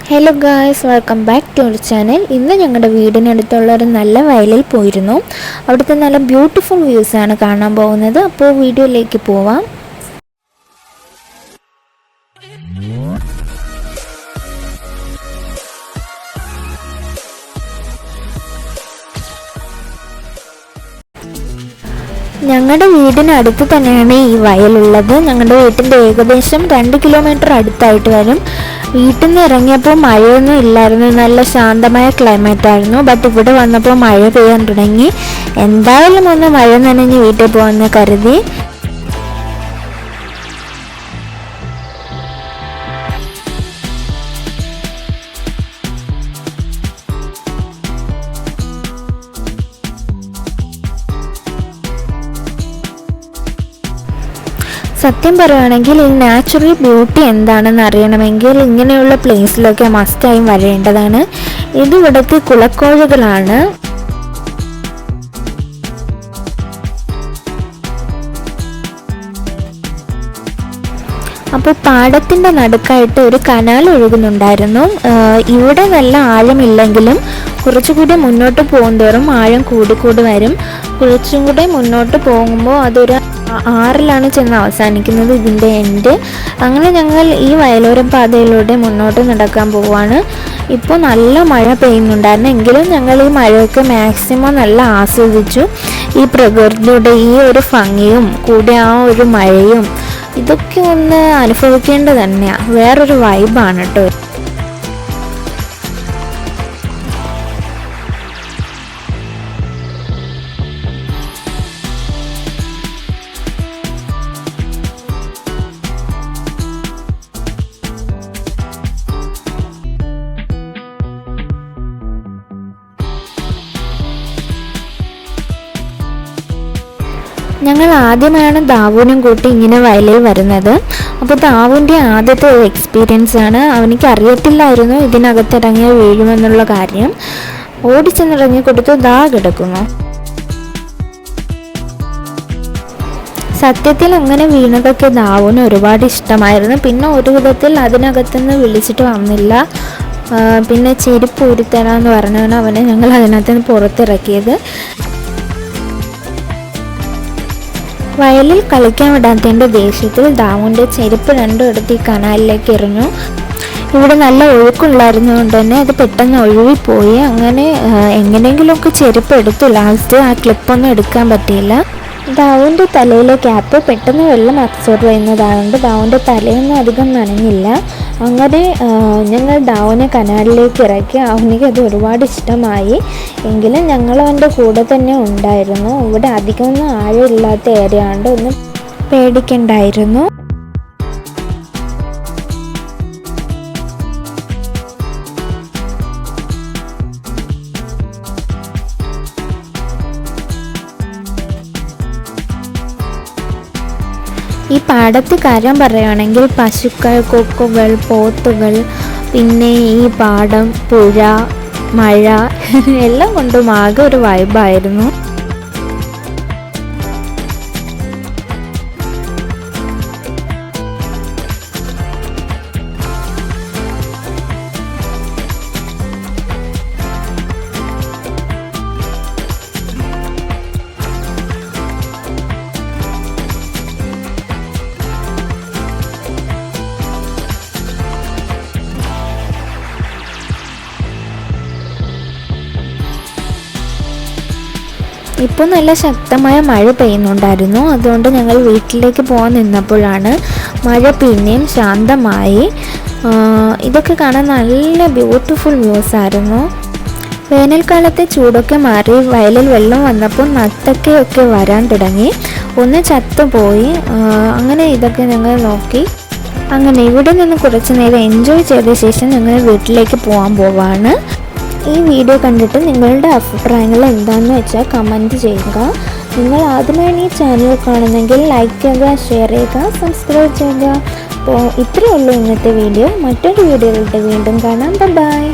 Hello guys, welcome back to our channel. ഇന്ന് ഞങ്ങളുടെ വീടിനടുത്തുള്ള ഒരു നല്ല വയലിൽ പോയിരുന്നു. അവിടുത്തെ നല്ല ബ്യൂട്ടിഫുൾ വ്യൂസാണ് കാണാൻ പോകുന്നത്. അപ്പോൾ വീഡിയോയിലേക്ക് പോവാം. ഞങ്ങളുടെ വീടിനടുത്ത് തന്നെയാണ് ഈ വയലുള്ളത്. ഞങ്ങളുടെ വീട്ടിൻ്റെ ഏകദേശം 2 കിലോമീറ്റർ അടുത്തായിട്ട് വരും. വീട്ടിൽ നിന്ന് ഇറങ്ങിയപ്പോൾ മഴയൊന്നും ഇല്ലായിരുന്നു, നല്ല ശാന്തമായ ക്ലൈമറ്റ് ആയിരുന്നു. ബട്ട് ഇവിടെ വന്നപ്പോൾ മഴ പെയ്യാൻ തുടങ്ങി. എന്തായാലും ഒന്ന് മഴ നനഞ്ഞ് വീട്ടിൽ പോകുമെന്ന് കരുതി. സത്യം പറയുകയാണെങ്കിൽ ഈ നാച്ചുറൽ ബ്യൂട്ടി എന്താണെന്ന് അറിയണമെങ്കിൽ ഇങ്ങനെയുള്ള പ്ലേസിലൊക്കെ മസ്റ്റായും വരേണ്ടതാണ്. ഇത് ഇവിടുത്തെ കുളക്കോഴികളാണ്. അപ്പോൾ പാടത്തിൻ്റെ നടുക്കായിട്ട് ഒരു കനാൽ ഒഴുകുന്നുണ്ടായിരുന്നു. ഇവിടെ നല്ല ആഴമില്ലെങ്കിലും കുറച്ചുകൂടി മുന്നോട്ട് പോകുന്തോറും ആഴം കൂടിക്കൂടി വരും. കുറച്ചും കൂടെ മുന്നോട്ട് പോകുമ്പോൾ അതൊരു ആറിലാണ് ചെന്ന് അവസാനിക്കുന്നത്, ഇതിൻ്റെ എൻഡ്. അങ്ങനെ ഞങ്ങൾ ഈ വയലോര പാതയിലൂടെ മുന്നോട്ട് നടക്കാൻ പോവുകയാണ്. ഇപ്പോൾ നല്ല മഴ പെയ്യുന്നുണ്ടായിരുന്നു, എങ്കിലും ഞങ്ങൾ ഈ മഴയൊക്കെ മാക്സിമം നല്ല ആസ്വദിച്ചു. ഈ പ്രകൃതിയുടെ ഈ ഒരു ഭംഗിയും കൂടെ ആ ഒരു മഴയും ഇതൊക്കെ ഒന്ന് അനുഭവിക്കേണ്ടത് തന്നെയാണ്. വേറൊരു വൈബാണ് കേട്ടോ. ഞങ്ങൾ ആദ്യമായാണ് ദാവുവിനും കൂട്ടി ഇങ്ങനെ വയലിൽ വരുന്നത്. അപ്പോൾ ദാവുവിൻ്റെ ആദ്യത്തെ എക്സ്പീരിയൻസ് ആണ്. അവനിക്ക് അറിയത്തില്ലായിരുന്നു ഇതിനകത്തിറങ്ങിയ വീഴുമെന്നുള്ള കാര്യം. ഓടിച്ചെന്നിറങ്ങി കൊടുത്തു, ദാ കിടക്കുന്നു. സത്യത്തിൽ അങ്ങനെ വീണതൊക്കെ ദാവുവിന് ഒരുപാട് ഇഷ്ടമായിരുന്നു. പിന്നെ ഒരു വിധത്തിൽ അതിനകത്തുനിന്ന് വിളിച്ചിട്ട് വന്നില്ല. പിന്നെ ചെരുപ്പ് ഊരിത്തരാമെന്ന് പറഞ്ഞാണ് അവനെ ഞങ്ങൾ അതിനകത്തുനിന്ന് പുറത്തിറക്കിയത്. വയലിൽ കളിക്കാൻ വിടാത്തതിൻ്റെ ദേഷ്യത്തിൽ ദാവുവിൻ്റെ ചെരുപ്പ് രണ്ടും എടുത്ത് ഈ കനാലിലേക്ക് എറിഞ്ഞു. ഇവിടെ നല്ല ഒഴുക്കുണ്ടായിരുന്നതുകൊണ്ട് തന്നെ അത് പെട്ടെന്ന് ഒഴുകിപ്പോയി. അങ്ങനെ എങ്ങനെയെങ്കിലുമൊക്കെ ചെരുപ്പ് എടുത്തു. ലാസ്റ്റ് ആ ക്ലിപ്പൊന്നും എടുക്കാൻ പറ്റിയില്ല. ദാവുവിൻ്റെ തലയിലെ ക്യാപ്പ് പെട്ടെന്ന് വെള്ളം അബ്സോർബ് ചെയ്യുന്നതായതുകൊണ്ട് ദാവുവിൻ്റെ തലയൊന്നും അധികം നനഞ്ഞില്ല. അങ്ങനെ ഞങ്ങൾ ദാവുവിനെ കനാലിലേക്ക് ഇറക്കി. അവനിക്ക് അത് ഒരുപാട് ഇഷ്ടമായി. എങ്കിലും ഞങ്ങൾ അവൻ്റെ കൂടെ തന്നെ ഉണ്ടായിരുന്നു. ഇവിടെ അധികമൊന്നും ആഴമില്ലാത്ത ഏരിയ കൊണ്ട് ഒന്നും പേടിക്കണ്ടായിരുന്നു. ഈ പാടത്ത് കാര്യം പറയുകയാണെങ്കിൽ പശുക്കൾ, കൊക്കുകൾ, പോത്തുകൾ, പിന്നെ ഈ പാടം, പുഴ, മഴ എല്ലാം കൊണ്ടും ആകെ ഒരു വൈബായിരുന്നു. ഇപ്പോൾ നല്ല ശക്തമായ മഴ പെയ്യുന്നുണ്ടായിരുന്നു. അതുകൊണ്ട് ഞങ്ങൾ വീട്ടിലേക്ക് പോകാൻ നിന്നപ്പോഴാണ് മഴ പിന്നെയും ശാന്തമായി. ഇതൊക്കെ കാണാൻ നല്ല ബ്യൂട്ടിഫുൾ വ്യൂസ് ആയിരുന്നു. വേനൽക്കാലത്തെ ചൂടൊക്കെ മാറി വയലിൽ വെള്ളം വന്നപ്പോൾ നത്തക്കയൊക്കെ വരാൻ തുടങ്ങി. ഒന്ന് ചത്തുപോയി. അങ്ങനെ ഇതൊക്കെ ഞങ്ങൾ നോക്കി. അങ്ങനെ ഇവിടെ നിന്ന് കുറച്ച് നേരം എൻജോയ് ചെയ്ത ശേഷം ഞങ്ങൾ വീട്ടിലേക്ക് പോകാൻ പോവാണ്. ഈ വീഡിയോ കണ്ടിട്ട് നിങ്ങളുടെ അഭിപ്രായങ്ങൾ എന്താണെന്ന് വെച്ചാൽ കമൻറ്റ് ചെയ്യുക. നിങ്ങൾ ആദ്യമായി ഈ ചാനൽ കാണുന്നെങ്കിൽ ലൈക്ക് ചെയ്യുക, ഷെയർ ചെയ്യുക, സബ്സ്ക്രൈബ് ചെയ്യുക. അപ്പോൾ ഇത്രയേ ഉള്ളൂ ഇന്നത്തെ വീഡിയോ. മറ്റൊരു വീഡിയോയിലൂടെ വീണ്ടും കാണാം. ബൈ.